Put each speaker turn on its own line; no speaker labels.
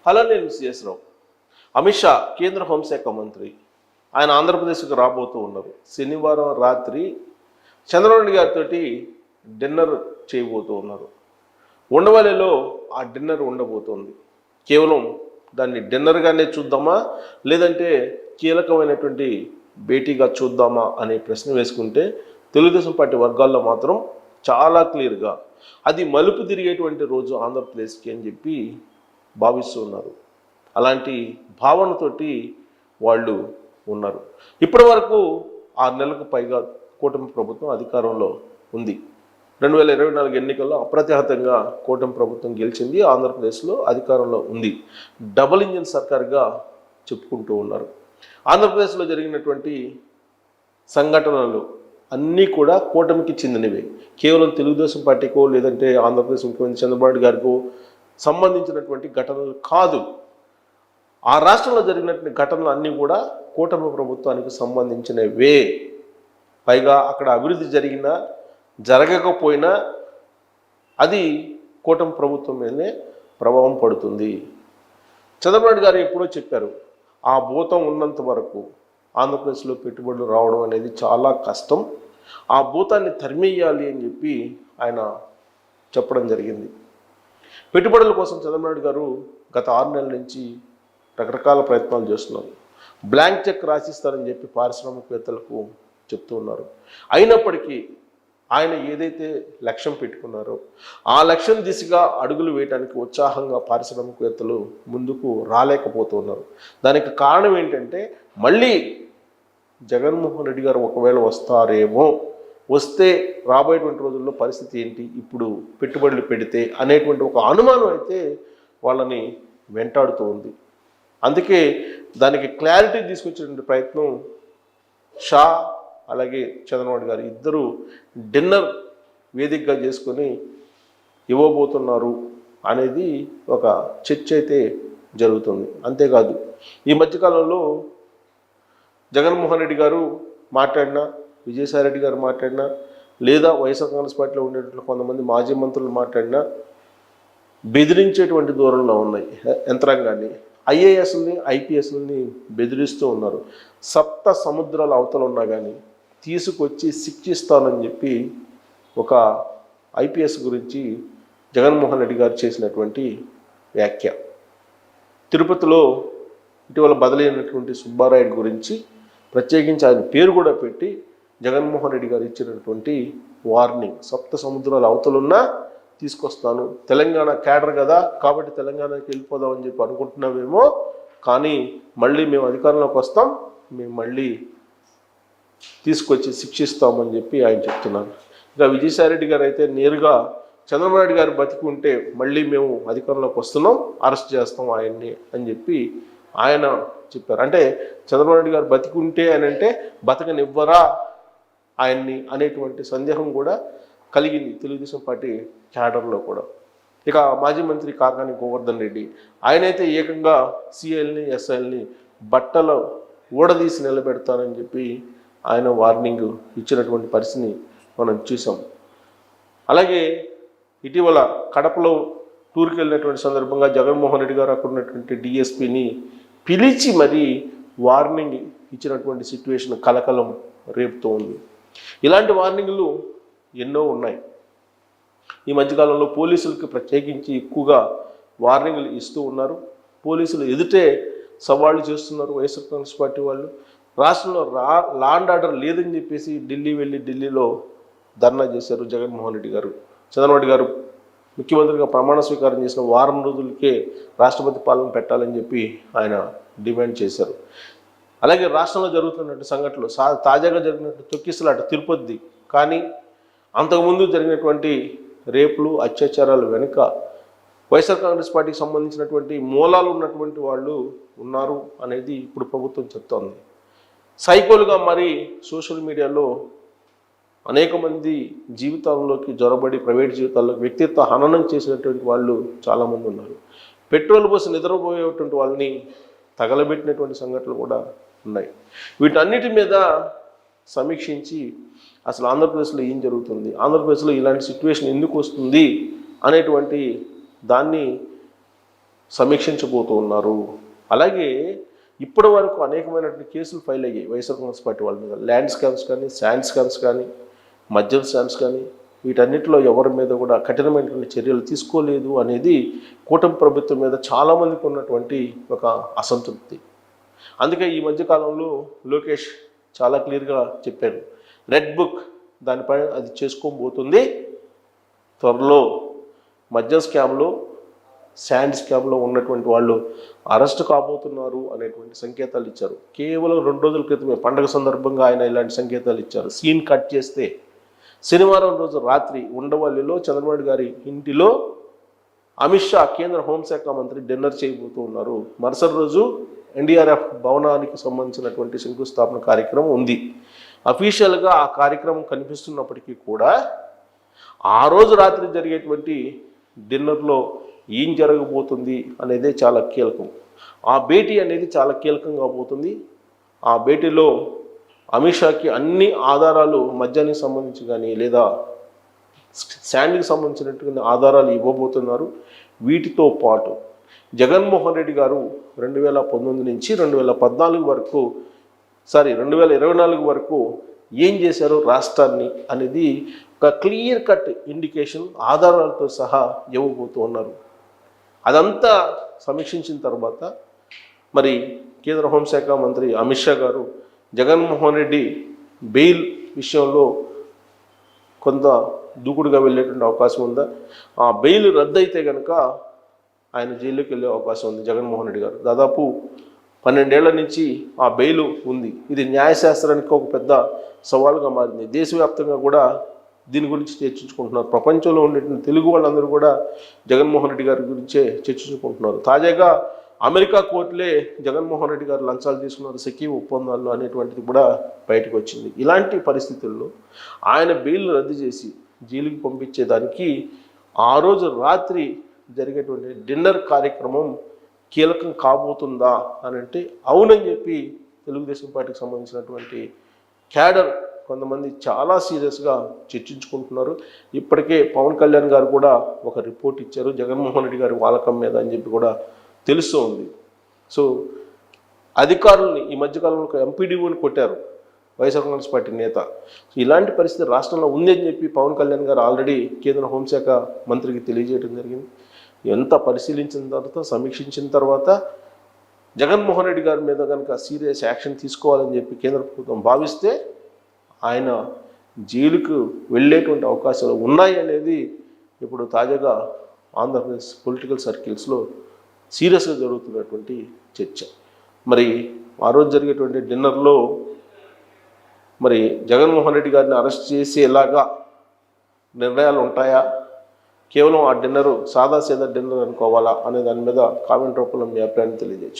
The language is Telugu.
అలానే సిఎస్ రావు. అమిత్ షా కేంద్ర హోంశాఖ మంత్రి, ఆయన ఆంధ్రప్రదేశ్కి రాబోతూ ఉన్నారు. శనివారం రాత్రి చంద్రబాబు నాయుడు గారితో డిన్నర్ చేయబోతూ ఉన్నారు. ఉండవల్లిలో ఆ డిన్నర్ ఉండబోతోంది. కేవలం దాన్ని డిన్నర్గానే చూద్దామా, లేదంటే కీలకమైనటువంటి భేటీగా చూద్దామా అనే ప్రశ్న వేసుకుంటే తెలుగుదేశం పార్టీ వర్గాల్లో మాత్రం చాలా క్లియర్గా అది మలుపు తిరిగేటువంటి రోజు ఆంధ్రప్రదేశ్కి అని చెప్పి భావిస్తూ ఉన్నారు. అలాంటి భావనతోటి వాళ్ళు ఉన్నారు. ఇప్పటి వరకు 6 నెలలకు పైగా కూటమి ప్రభుత్వం అధికారంలో ఉంది. 2024 ఎన్నికల్లో అప్రతిహతంగా కూటమి ప్రభుత్వం గెలిచింది. ఆంధ్రప్రదేశ్లో అధికారంలో ఉంది. డబుల్ ఇంజిన్ సర్కార్గా చెప్పుకుంటూ ఉన్నారు. ఆంధ్రప్రదేశ్లో జరిగినటువంటి సంఘటనలు అన్నీ కూడా కూటమికి చెందినవే. కేవలం తెలుగుదేశం పార్టీకో లేదంటే ఆంధ్రప్రదేశ్ ముఖ్యమంత్రి చంద్రబాబు నాయుడు గారికో సంబంధించినటువంటి ఘటనలు కాదు. ఆ రాష్ట్రంలో జరిగినటువంటి ఘటనలు అన్నీ కూడా కూటమి ప్రభుత్వానికి సంబంధించినవే. పైగా అక్కడ అభివృద్ధి జరిగినా జరగకపోయినా అది కూటమి ప్రభుత్వం మీదనే ప్రభావం పడుతుంది. చంద్రబాబు నాయుడు గారు ఎప్పుడో చెప్పారు, ఆ భూతం ఉన్నంత వరకు ఆంధ్రప్రదేశ్లో పెట్టుబడులు రావడం అనేది చాలా కష్టం, ఆ భూతాన్ని తరిమేయాలి అని చెప్పి ఆయన చెప్పడం జరిగింది. పెట్టుబడుల కోసం చంద్రబాబు నాయుడు గారు గత 6 నెలల నుంచి రకరకాల ప్రయత్నాలు చేస్తున్నారు. బ్లాంక్ చెక్ రాసిస్తారని చెప్పి పారిశ్రామికవేత్తలకు చెప్తూ ఉన్నారు. అయినప్పటికీ ఆయన ఏదైతే లక్ష్యం పెట్టుకున్నారో ఆ లక్ష్యం దిశగా అడుగులు వేయడానికి ఉత్సాహంగా పారిశ్రామికవేత్తలు ముందుకు రాలేకపోతున్నారు. దానికి కారణం ఏంటంటే మళ్ళీ జగన్మోహన్ రెడ్డి గారు ఒకవేళ వస్తారేమో, వస్తే రాబోయేటువంటి రోజుల్లో పరిస్థితి ఏంటి, ఇప్పుడు పెట్టుబడులు పెడితే అనేటువంటి ఒక అనుమానం అయితే వాళ్ళని వెంటాడుతూ ఉంది. అందుకే దానికి క్లారిటీ తీసుకొచ్చేటువంటి ప్రయత్నం షా అలాగే చంద్రబాబు గారు ఇద్దరు డిన్నర్ వేదికగా చేసుకొని ఇవ్వబోతున్నారు అనేది ఒక చర్చ అయితే జరుగుతుంది. అంతేకాదు ఈ మధ్యకాలంలో జగన్మోహన్ రెడ్డి గారు మాట్లాడినా, విజయసాయి రెడ్డి గారు మాట్లాడినా, లేదా వైఎస్ఆర్ కాంగ్రెస్ పార్టీలో ఉండేటువంటి కొంతమంది మాజీ మంత్రులు మాట్లాడినా బెదిరించేటువంటి దూరంలో ఉన్నాయి యంత్రాంగాన్ని. ఐఏఎస్ని ఐపీఎస్ని బెదిరిస్తూ ఉన్నారు. సప్త సముద్రాల అవతల ఉన్నా కానీ తీసుకొచ్చి శిక్షిస్తానని చెప్పి ఒక ఐపీఎస్ గురించి జగన్మోహన్ రెడ్డి గారు చేసినటువంటి వ్యాఖ్య. తిరుపతిలో ఇటీవల బదిలైనటువంటి సుబ్బారాయుడు గురించి ప్రత్యేకించి ఆయన పేరు కూడా పెట్టి జగన్మోహన్ రెడ్డి గారు ఇచ్చినటువంటి వార్నింగ్, సప్త సముద్రాల అవతలున్నా తీసుకొస్తాను, తెలంగాణ క్యాడర్ కదా కాబట్టి తెలంగాణకి వెళ్ళిపోదామని చెప్పి అనుకుంటున్నామేమో, కానీ మళ్ళీ మేము అధికారంలోకి వస్తాం, మేము మళ్ళీ తీసుకొచ్చి శిక్షిస్తామని చెప్పి ఆయన చెప్తున్నారు. ఇక విజయసాయిరెడ్డి గారు అయితే నేరుగా చంద్రబాబు నాయుడు గారు బతికి ఉంటే మళ్ళీ మేము అధికారంలోకి వస్తున్నాం, అరెస్ట్ చేస్తాం ఆయన్ని అని చెప్పి ఆయన చెప్పారు. అంటే చంద్రబాబు నాయుడు గారు బతికి ఉంటే అని అంటే బతకనివ్వరా ఆయన్ని అనేటువంటి సందేహం కూడా కలిగింది తెలుగుదేశం పార్టీ క్యాడర్లో కూడా. ఇక మాజీ మంత్రి కాకాని గోవర్ధన్ రెడ్డి ఆయనైతే ఏకంగా సిఐల్ని ఎస్ఐల్ని బట్టలు ఊడదీసి నిలబెడతానని చెప్పి ఆయన వార్నింగ్ ఇచ్చినటువంటి పరిస్థితిని మనం చూసాం. అలాగే ఇటీవల కడపలో టూర్కి వెళ్ళినటువంటి సందర్భంగా జగన్మోహన్ రెడ్డి గారు అక్కడ ఉన్నటువంటి డిఎస్పీని పిలిచి మరీ వార్నింగ్ ఇచ్చినటువంటి సిచ్యువేషన్ కలకలం రేపుతూ ఉంది. ఇలాంటి వార్నింగ్లు ఎన్నో ఉన్నాయి. ఈ మధ్యకాలంలో పోలీసులకి ప్రత్యేకించి ఎక్కువగా వార్నింగ్లు ఇస్తూ ఉన్నారు. పోలీసులు ఎదుటే సవాళ్ళు చేస్తున్నారు వైఎస్ఆర్ కాంగ్రెస్ పార్టీ వాళ్ళు. రాష్ట్రంలో లా అండ్ ఆర్డర్ లేదని చెప్పేసి ఢిల్లీ వెళ్ళి ఢిల్లీలో ధర్నా చేశారు జగన్మోహన్ రెడ్డి గారు. చంద్రబాబు నాయుడు గారు ముఖ్యమంత్రిగా ప్రమాణ స్వీకారం చేసిన వారం రోజులకే రాష్ట్రపతి పాలన పెట్టాలని చెప్పి ఆయన డిమాండ్ చేశారు. అలాగే రాష్ట్రంలో జరుగుతున్నటువంటి సంఘటనలు తాజాగా జరిగినట్టు తొక్కిసలాట తిరుపతి, కానీ అంతకుముందు జరిగినటువంటి రేపులు అత్యాచారాలు వెనుక వైఎస్ఆర్ కాంగ్రెస్ పార్టీకి సంబంధించినటువంటి మూలాలు ఉన్నటువంటి వాళ్ళు ఉన్నారు అనేది ఇప్పుడు ప్రభుత్వం చెప్తోంది. సైకోలుగా మరి సోషల్ మీడియాలో అనేక మంది జీవితాల్లోకి జొరబడి ప్రైవేట్ జీవితాల్లో వ్యక్తిత్వ హననం చేసినటువంటి వాళ్ళు చాలామంది ఉన్నారు. పెట్రోల్ పోసి నిద్రపోయేటువంటి వాళ్ళని తగలబెట్టినటువంటి సంఘటనలు కూడా ఉన్నాయి. వీటన్నిటి మీద సమీక్షించి అసలు ఆంధ్రప్రదేశ్లో ఏం జరుగుతుంది, ఆంధ్రప్రదేశ్లో ఇలాంటి సిచ్యువేషన్ ఎందుకు వస్తుంది అనేటువంటి దాన్ని సమీక్షించబోతూ ఉన్నారు. అలాగే ఇప్పటి వరకు అనేకమైనటువంటి కేసులు ఫైల్ అయ్యాయి వైఎస్ఆర్ కాంగ్రెస్ పార్టీ వాళ్ళ మీద. ల్యాండ్ స్కామ్స్ కానీ, శాండ్ స్కామ్స్ కానీ, మద్యం స్కామ్స్ కానీ, వీటన్నిటిలో ఎవరి మీద కూడా కఠినమైనటువంటి చర్యలు తీసుకోలేదు అనేది కూటమి ప్రభుత్వం మీద చాలామందికి ఉన్నటువంటి ఒక అసంతృప్తి. అందుకే ఈ మధ్యకాలంలో లోకేష్ చాలా క్లియర్గా చెప్పారు, రెడ్ బుక్ దానిపై అది చేసుకోబోతుంది, త్వరలో మద్యం స్కామ్లో, శాండ్ స్కామ్లో ఉన్నటువంటి వాళ్ళు అరెస్ట్ కాబోతున్నారు అనేటువంటి సంకేతాలు ఇచ్చారు. కేవలం 2 రోజుల క్రితమే పండగ సందర్భంగా ఆయన ఇలాంటి సంకేతాలు ఇచ్చారు. సీన్ కట్ చేస్తే శనివారం రోజు రాత్రి ఉండవల్లిలో చంద్రబాబు గారి ఇంటిలో అమిత్ షా కేంద్ర హోంశాఖ మంత్రి డిన్నర్ చేయబోతూ ఉన్నారు. మరుసటి రోజు ఎన్డీఆర్ఎఫ్ భవనానికి సంబంధించినటువంటి శంకుస్థాపన కార్యక్రమం ఉంది. అఫీషియల్గా ఆ కార్యక్రమం కనిపిస్తున్నప్పటికీ కూడా ఆ రోజు రాత్రి జరిగేటువంటి డిన్నర్లో ఏం జరగబోతుంది అనేదే చాలా కీలకం. ఆ భేటీ అనేది చాలా కీలకంగా పోతుంది. ఆ భేటీలో అమిత్ షాకి అన్ని ఆధారాలు మద్యానికి సంబంధించి కానీ లేదా శాండ్కి సంబంధించినటువంటి ఆధారాలు ఇవ్వబోతున్నారు. వీటితో పాటు జగన్మోహన్ రెడ్డి గారు 2019 నుంచి 2014 వరకు 2024 వరకు ఏం చేశారు రాష్ట్రాన్ని అనేది ఒక క్లియర్ కట్ ఇండికేషన్ ఆధారాలతో సహా ఇవ్వబోతూ ఉన్నారు. అదంతా సమీక్షించిన తర్వాత మరి కేంద్ర హోంశాఖ మంత్రి అమిత్ షా గారు జగన్మోహన్ రెడ్డి బెయిల్ విషయంలో కొంత దూకుడుగా వెళ్ళేటువంటి అవకాశం ఉందా, ఆ బెయిల్ రద్దయితే కనుక ఆయన జైల్లోకి వెళ్ళే అవకాశం ఉంది. జగన్మోహన్ రెడ్డి గారు దాదాపు 12 ఏళ్ల నుంచి ఆ బెయిల్ ఉంది. ఇది న్యాయశాస్త్రానికి ఒక పెద్ద సవాలుగా మారింది. దేశవ్యాప్తంగా కూడా దీని గురించి చర్చించుకుంటున్నారు. ప్రపంచంలో ఉండేటువంటి తెలుగు వాళ్ళందరూ కూడా జగన్మోహన్ రెడ్డి గారి గురించే చర్చించుకుంటున్నారు. తాజాగా అమెరికా కోర్టులే జగన్మోహన్ రెడ్డి గారు లంచాలు తీసుకున్నారు సెకీ ఒప్పందాలు అనేటువంటిది కూడా బయటకు వచ్చింది. ఇలాంటి పరిస్థితుల్లో ఆయన బెయిల్ రద్దు చేసి జైలుకి పంపించేదానికి ఆ రోజు రాత్రి జరిగేటువంటి డిన్నర్ కార్యక్రమం కీలకం కాబోతుందా అని అంటే అవునని చెప్పి తెలుగుదేశం పార్టీకి సంబంధించినటువంటి క్యాడర్ కొంతమంది చాలా సీరియస్గా చర్చించుకుంటున్నారు. ఇప్పటికే పవన్ కళ్యాణ్ గారు కూడా ఒక రిపోర్ట్ ఇచ్చారు జగన్మోహన్ రెడ్డి గారి వాలకం మీద అని చెప్పి కూడా తెలుస్తూ ఉంది. సో అధికారుల్ని ఈ మధ్యకాలంలో ఒక ఎంపీడీఓని కొట్టారు వైఎస్ఆర్ కాంగ్రెస్ పార్టీ నేత. ఇలాంటి పరిస్థితి రాష్ట్రంలో ఉందని చెప్పి పవన్ కళ్యాణ్ గారు ఆల్రెడీ కేంద్ర హోంశాఖ మంత్రికి తెలియజేయడం జరిగింది. ఎంత పరిశీలించిన తర్వాత, సమీక్షించిన తర్వాత జగన్మోహన్ రెడ్డి గారి మీద కనుక సీరియస్ యాక్షన్ తీసుకోవాలని చెప్పి కేంద్ర ప్రభుత్వం భావిస్తే ఆయన జైలుకు వెళ్ళేటువంటి అవకాశాలు ఉన్నాయి అనేది ఇప్పుడు తాజాగా ఆంధ్రప్రదేశ్ పొలిటికల్ సర్కిల్స్లో సీరియస్గా జరుగుతున్నటువంటి చర్చ. మరి ఆ రోజు జరిగేటువంటి డిన్నర్లో మరి జగన్మోహన్ రెడ్డి గారిని అరెస్ట్ చేసేలాగా నిర్ణయాలు ఉంటాయా, కేవలం ఆ డిన్నరు సాదాసీదా డిన్నర్ అనుకోవాలా అనే దాని మీద కామెంట్ రూపంలో మీ అభిప్రాయాన్ని తెలియజేయచ్చు.